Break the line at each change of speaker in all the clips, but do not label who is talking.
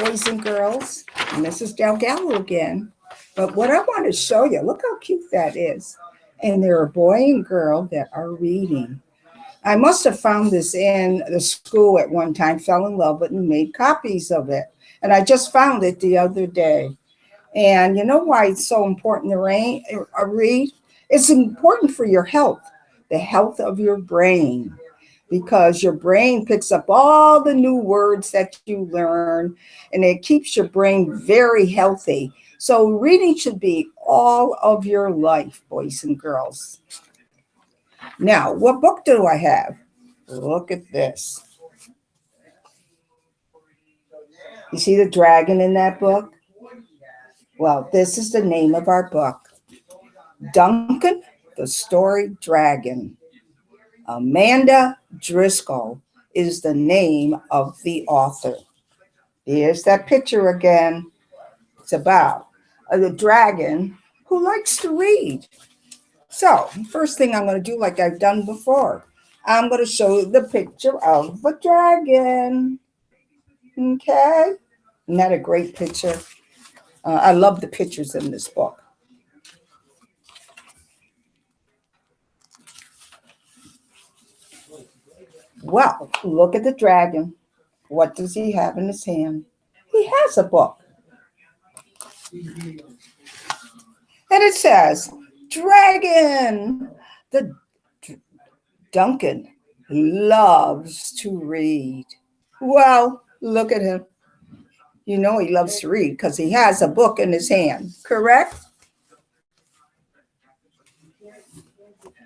boys and girls. And this is DelGallo again. But what I want to show you, look how cute that is. And they're a boy and girl that are reading. I must have found this in the school at one time, fell in love with it, and made copies of it. And I just found it the other day. And you know why it's so important to read? It's important for your health, the health of your brain, because your brain picks up all the new words that you learn, and it keeps your brain very healthy. So reading should be all of your life, boys and girls. Now, what book do I have? Look at this. You see the dragon in that book? Well, this is the name of our book. Duncan the Story Dragon. Amanda Driscoll is the name of the author. Here's that picture again. It's about a dragon who likes to read. So, first thing I'm going to do, like I've done before, I'm going to show you the picture of a dragon. Okay? Isn't that a great picture? I love the pictures in this book. Well, look at the dragon. What does he have in his hand? He has a book. And it says, Dragon, the Duncan loves to read. Well, look at him. You know he loves to read because he has a book in his hand, correct?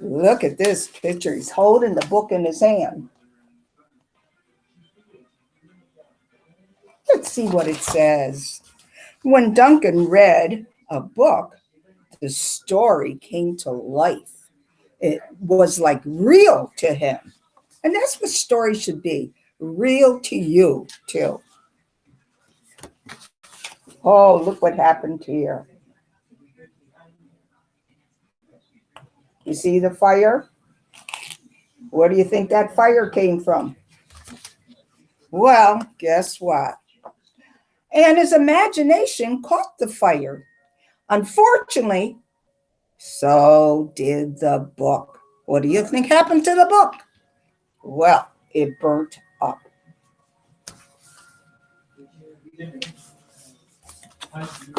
Look at this picture. He's holding the book in his hand. Let's see what it says. When Duncan read a book, the story came to life. It was like real to him. And that's what stories should be, real to you too. Oh, look what happened here. You see the fire? Where do you think that fire came from? Well, guess what? And his imagination caught the fire. Unfortunately, so did the book. What do you think happened to the book? Well, it burnt up.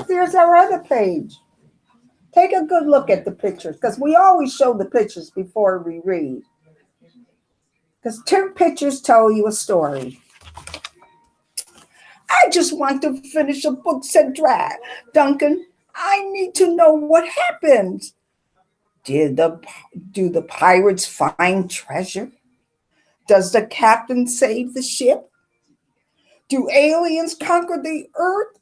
Here's our other page. Take a good look at the pictures, because we always show the pictures before we read. Because 2 pictures tell you a story. I just want to finish a book, said Duncan. I need to know what happened. Do the pirates find treasure? Does the captain save the ship? Do aliens conquer the earth?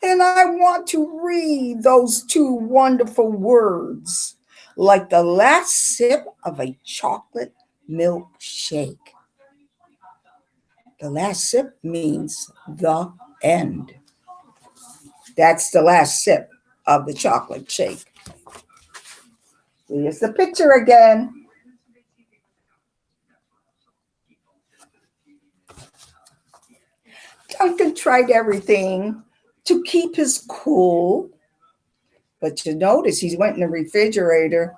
And I want to read those 2 wonderful words, like the last sip of a chocolate milkshake. The last sip means the end. That's the last sip of the chocolate shake. Here's the picture again. Duncan tried everything to keep his cool, but you notice he went in the refrigerator.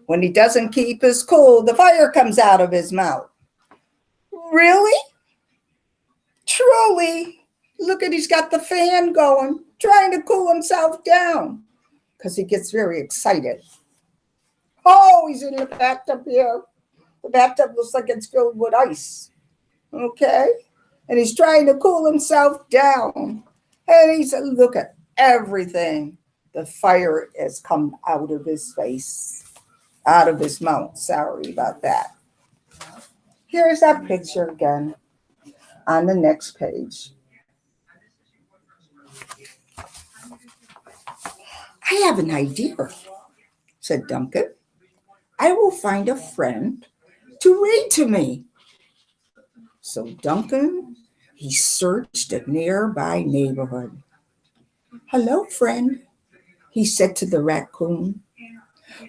When he doesn't keep his cool, the fire comes out of his mouth. Really? Truly? Look at, he's got the fan going, trying to cool himself down because he gets very excited. Oh, he's in the bathtub here. The bathtub looks like it's filled with ice. Okay? And he's trying to cool himself down. And he said, look at everything. The fire has come out of his face, out of his mouth. Sorry about that. Here's that picture again on the next page. I have an idea, said Duncan. I will find a friend to read to me. So Duncan, he searched a nearby neighborhood. Hello, friend, he said to the raccoon.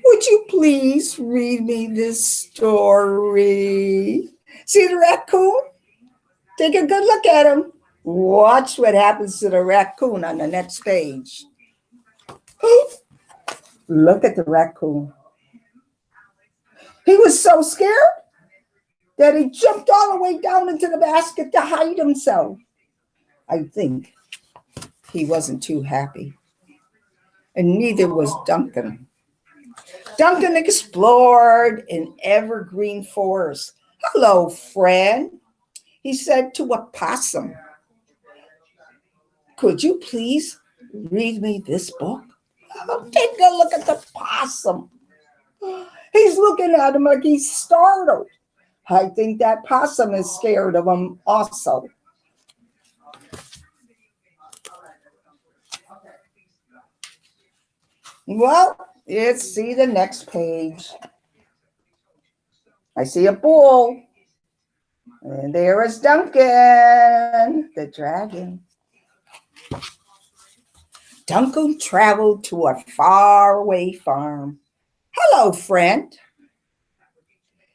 Would you please read me this story? See the raccoon? Take a good look at him. Watch what happens to the raccoon on the next page. Look at the raccoon. He was so scared that he jumped all the way down into the basket to hide himself. I think he wasn't too happy. And neither was Duncan. Duncan explored an evergreen forest. Hello, friend, he said to a possum. Could you please read me this book? Oh, take a look at the possum. He's looking at him like he's startled. I think that possum is scared of him also. Well, let's see the next page. I see a bull. And there is Duncan, the dragon. Duncan traveled to a faraway farm. Hello, friend,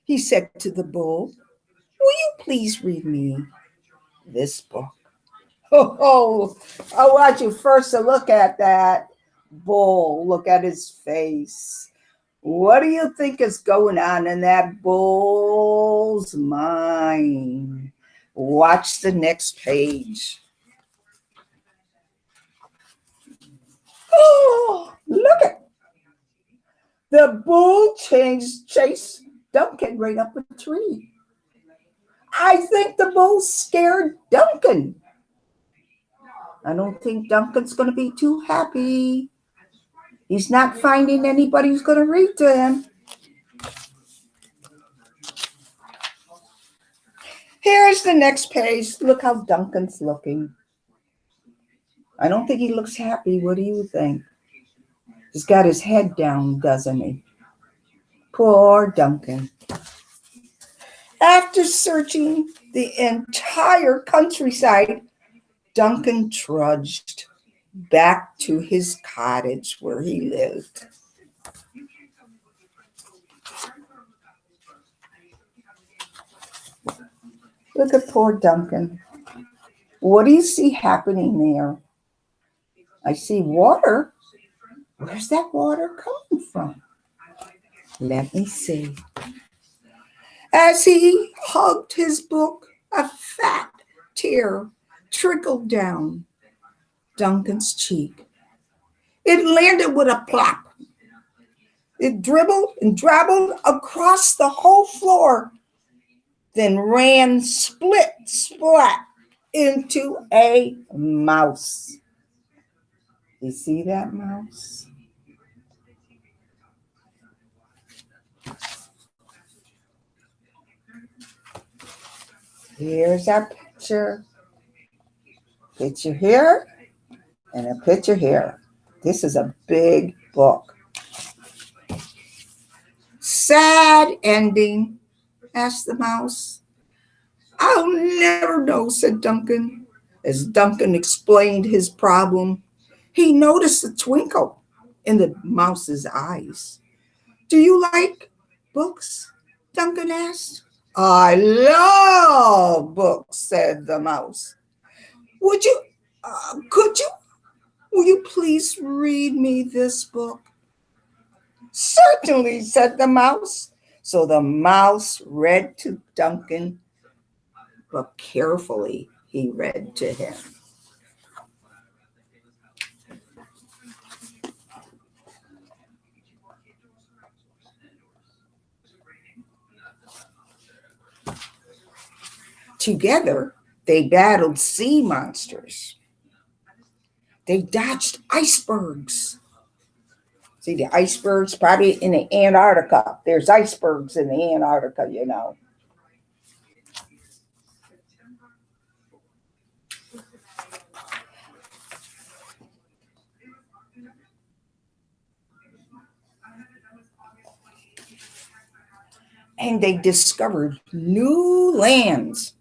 he said to the bull. Will you please read me this book? Oh, I want you first to look at that bull. Look at his face. What do you think is going on in that bull's mind? Watch the next page. Oh, look at the bull chased Duncan right up a tree. I think the bull scared Duncan. I don't think Duncan's going to be too happy. He's not finding anybody who's going to read to him. Here's the next page. Look how Duncan's looking. I don't think he looks happy. What do you think? He's got his head down, doesn't he? Poor Duncan. After searching the entire countryside, Duncan trudged back to his cottage where he lived. Look at poor Duncan. What do you see happening there? I see water. Where's that water coming from? Let me see. As he hugged his book, a fat tear trickled down Duncan's cheek. It landed with a plop. It dribbled and drabbled across the whole floor, then ran splat into a mouse. You see that mouse? Here's our picture. Picture here and a picture here. This is a big book. Sad ending, asked the mouse. I'll never know, said Duncan. As Duncan explained his problem, he noticed a twinkle in the mouse's eyes. Do you like books? Duncan asked. I love books, said the mouse. Will you please read me this book? Certainly, said the mouse. So the mouse read to Duncan, but carefully he read to him. Together, they battled sea monsters. They dodged icebergs. See, the icebergs probably in the Antarctica. There's icebergs in the Antarctica, you know. And they discovered new lands.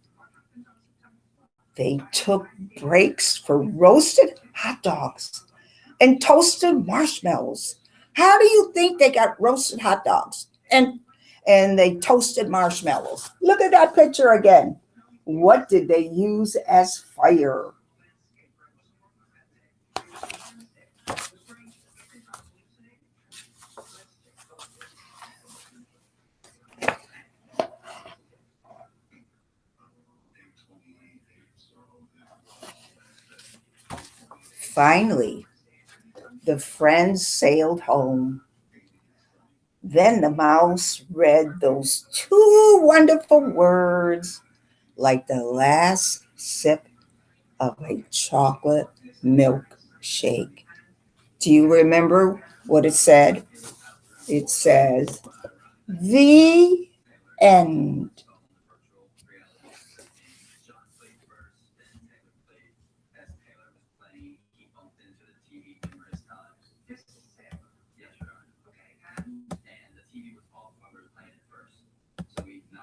They took breaks for roasted hot dogs and toasted marshmallows. How do you think they got roasted hot dogs and they toasted marshmallows? Look at that picture again. What did they use as fire? Finally, the friends sailed home. Then the mouse read those two wonderful words like the last sip of a chocolate milk shake. Do you remember what it said? It says, the end.